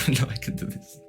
No, I can do this.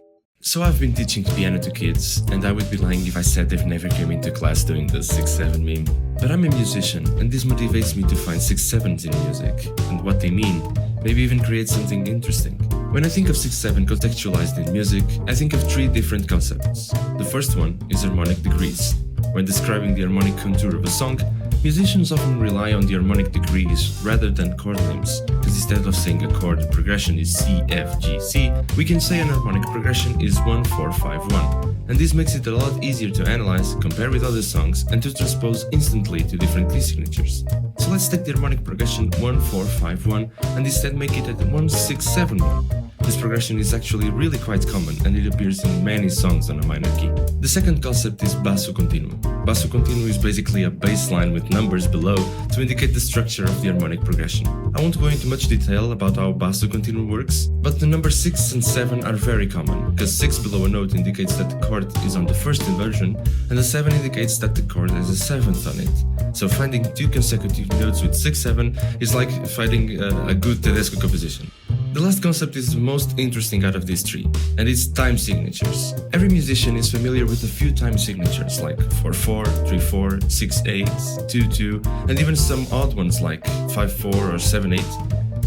So I've been teaching piano to kids, and I would be lying if I said they've never came into class doing the 6/7 meme. But I'm a musician, and this motivates me to find 6/7s in music, and what they mean, maybe even create something interesting. When I think of 6/7 contextualized in music, I think of three different concepts. The first one is harmonic degrees. When describing the harmonic contour of a song, musicians often rely on the harmonic degrees rather than chord names, because instead of saying a chord progression is C, F, G, C, we can say an harmonic progression is 1, 4, 5, 1. And this makes it a lot easier to analyze, compare with other songs, and to transpose instantly to different key signatures. So let's take the harmonic progression 1, 4, 5, 1 and instead make it at 1, 6, 7, 1. This progression is actually really quite common and it appears in many songs on a minor key. The second concept is basso continuo. Basso continuo is basically a bass line with numbers below to indicate the structure of the harmonic progression. I won't go into much detail about how basso continuo works, but the numbers 6 and 7 are very common, because 6 below a note indicates that the chord is on the first inversion, and the 7 indicates that the chord has a 7th on it. So finding two consecutive notes with 6/7 is like finding a good Tedesco composition. The last concept is the most interesting out of these three, and it's time signatures. Every musician is familiar with a few time signatures like 4/4, 3/4, 6/8, 2/2, and even some odd ones like 5/4 or 7/8.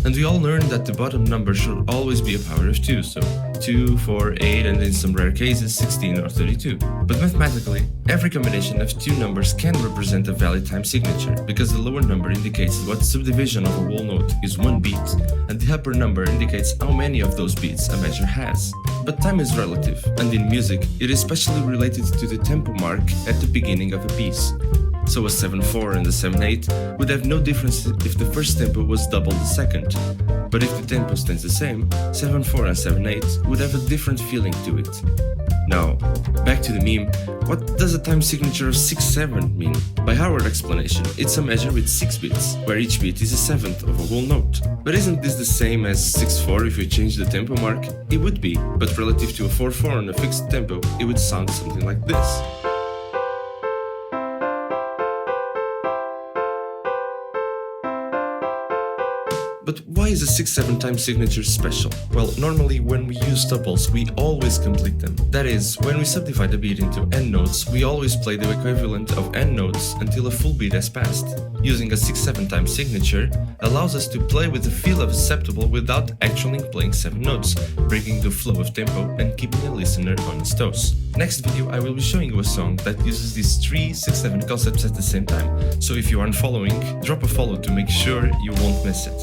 And we all learned that the bottom number should always be a power of 2, so 2, 4, 8, and in some rare cases 16 or 32. But mathematically, every combination of two numbers can represent a valid time signature, because the lower number indicates what subdivision of a whole note is one beat, and the upper number indicates how many of those beats a measure has. But time is relative, and in music, it is especially related to the tempo mark at the beginning of a piece. So a 7/4 and a 7/8 would have no difference if the first tempo was double the second. But if the tempo stays the same, 7/4 and 7/8 would have a different feeling to it. Now, back to the meme, what does a time signature of 6/7 mean? By our explanation, it's a measure with 6 beats, where each beat is a 7th of a whole note. But isn't this the same as 6/4 if you change the tempo mark? It would be, but relative to a 4/4 on a fixed tempo, it would sound something like this. But why is a 6/7 time signature special? Well, normally when we use tuples, we always complete them. That is, when we subdivide a beat into n notes, we always play the equivalent of n notes until a full beat has passed. Using a 6/7 time signature allows us to play with the feel of a septuple without actually playing 7 notes, breaking the flow of tempo and keeping a listener on his toes. Next video I will be showing you a song that uses these three 6/7 concepts at the same time, so if you aren't following, drop a follow to make sure you won't miss it.